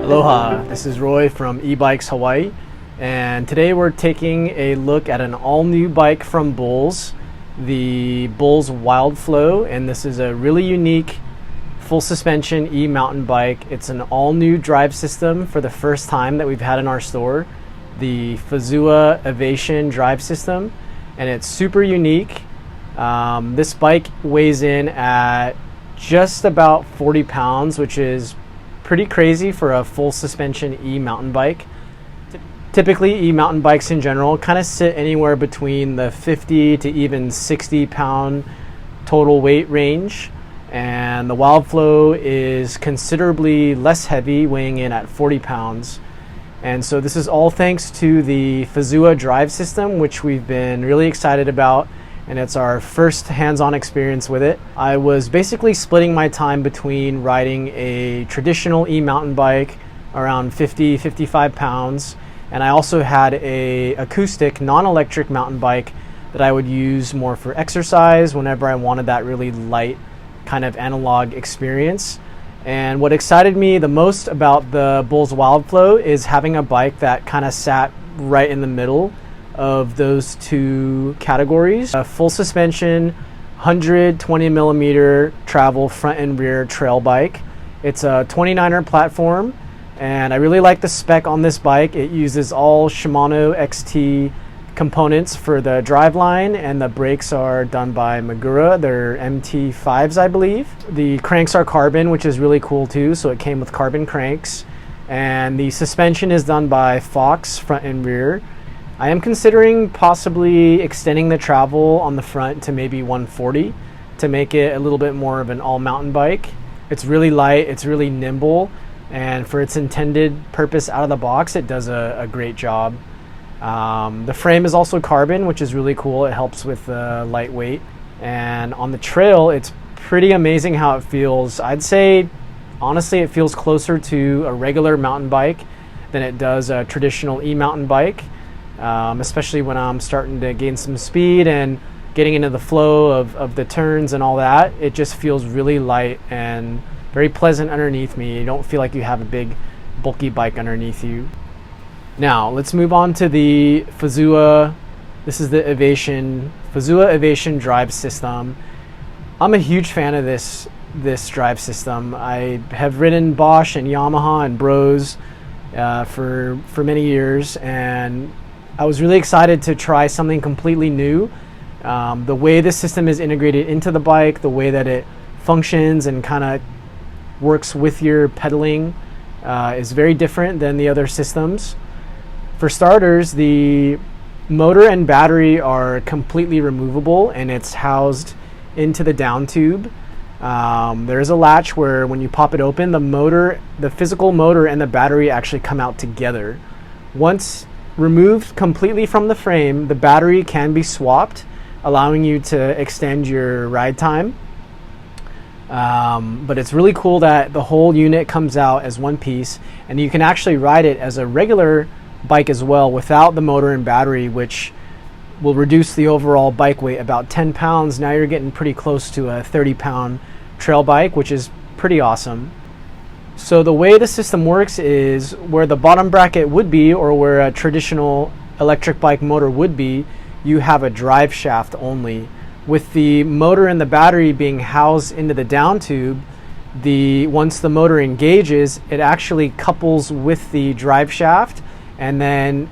Aloha, this is Roy from eBikes Hawaii, and today we're taking a look at an all-new bike from Bulls, the Bulls Wildflow, and this is a really unique full suspension e-mountain bike. It's an all-new drive system for the first time that we've had in our store, the Fazua Ovation drive system, and it's super unique. This bike weighs in at just about 40 pounds, which is pretty crazy for a full suspension e-mountain bike. Typically e-mountain bikes in general kind of sit anywhere between the 50 to even 60 pound total weight range, and the Wildflow is considerably less heavy, weighing in at 40 pounds. And so this is all thanks to the Fazua drive system, which we've been really excited about, and it's our first hands-on experience with it. I was basically splitting my time between riding a traditional e-mountain bike around 50-55 pounds, and I also had a acoustic non-electric mountain bike that I would use more for exercise whenever I wanted that really light kind of analog experience. And what excited me the most about the Bulls Wildflow is having a bike that kind of sat right in the middle of those two categories. A full suspension 120 millimeter travel front and rear trail bike. It's a 29er platform, and I really like the spec on this bike. It uses all Shimano XT components for the driveline, and the brakes are done by Magura. They're MT5s, I believe. The cranks are carbon, which is really cool too, so it came with carbon cranks. And the suspension is done by Fox front and rear. I am considering possibly extending the travel on the front to maybe 140 to make it a little bit more of an all-mountain bike. It's really light, it's really nimble, and for its intended purpose out of the box, it does a great job. The frame is also carbon, which is really cool. It helps with the lightweight. And on the trail, it's pretty amazing how it feels. I'd say, honestly, it feels closer to a regular mountain bike than it does a traditional e-mountain bike. Especially when I'm starting to gain some speed and getting into the flow of the turns and all that. It just feels really light and very pleasant underneath me. You don't feel like you have a big bulky bike underneath you. Now let's move on to the Fazua. This is the Fazua Ovation drive system. I'm a huge fan of this drive system. I have ridden Bosch and Yamaha and Bros for many years, and I was really excited to try something completely new. The way this system is integrated into the bike, the way that it functions and kind of works with your pedaling is very different than the other systems. For starters, the motor and battery are completely removable, and it's housed into the down tube. There is a latch where when you pop it open, the physical motor and the battery actually come out together. Once removed completely from the frame, the battery can be swapped, allowing you to extend your ride time. But it's really cool that the whole unit comes out as one piece, and you can actually ride it as a regular bike as well without the motor and battery, which will reduce the overall bike weight about 10 pounds. Now you're getting pretty close to a 30-pound trail bike, which is pretty awesome. So the way the system works is where the bottom bracket would be, or where a traditional electric bike motor would be, you have a drive shaft only. With the motor and the battery being housed into the down tube, once the motor engages, it actually couples with the drive shaft and then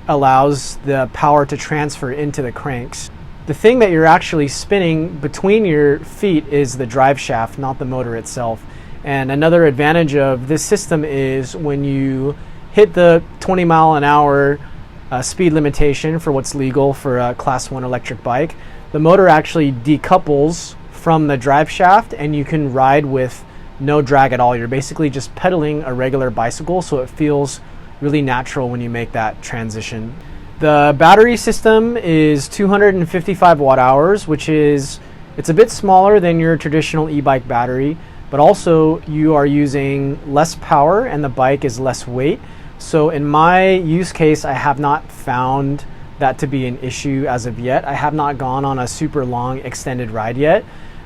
allows the power to transfer into the cranks. The thing that you're actually spinning between your feet is the drive shaft, not the motor itself. And another advantage of this system is when you hit the 20 mile an hour speed limitation for what's legal for a class 1 electric bike, the motor actually decouples from the drive shaft and you can ride with no drag at all. You're basically just pedaling a regular bicycle, so it feels really natural when you make that transition. The battery system is 255 watt hours, it's a bit smaller than your traditional e-bike battery, but also you are using less power and the bike is less weight. So in my use case, I have not found that to be an issue as of yet. I have not gone on a super long extended ride yet,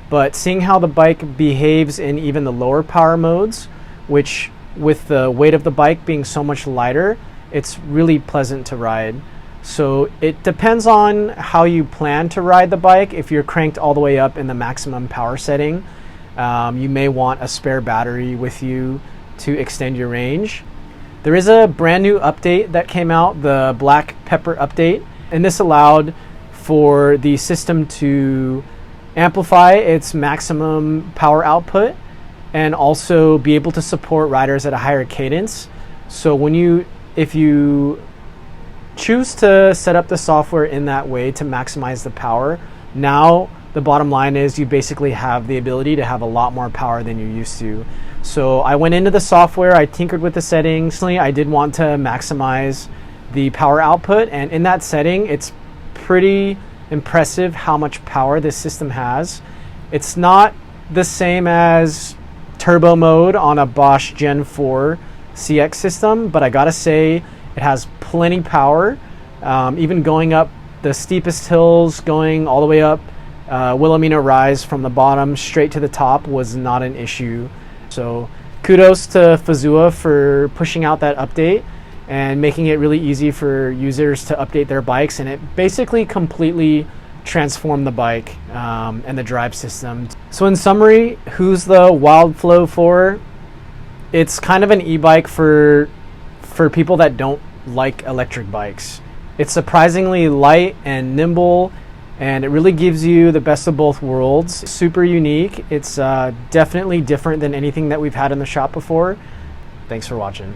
but seeing how the bike behaves in even the lower power modes, which with the weight of the bike being so much lighter, it's really pleasant to ride. So it depends on how you plan to ride the bike. If you're cranked all the way up in the maximum power setting, you may want a spare battery with you to extend your range. There is a brand new update that came out, the Black Pepper update, and this allowed for the system to amplify its maximum power output and also be able to support riders at a higher cadence. So if you choose to set up the software in that way to maximize the power, now the bottom line is you basically have the ability to have a lot more power than you used to. So I went into the software, I tinkered with the settings. I did want to maximize the power output, and in that setting, it's pretty impressive how much power this system has. It's not the same as turbo mode on a Bosch Gen 4 CX system, but I gotta say it has plenty power. Even going up the steepest hills, going all the way up Wilhelmina Rise from the bottom straight to the top was not an issue. So kudos to Fazua for pushing out that update and making it really easy for users to update their bikes, and it basically completely transformed the bike and the drive system. So in summary, who's the Wildflow for? It's kind of an e-bike for people that don't like electric bikes. It's surprisingly light and nimble, and it really gives you the best of both worlds. Super unique. It's definitely different than anything that we've had in the shop before. Thanks for watching.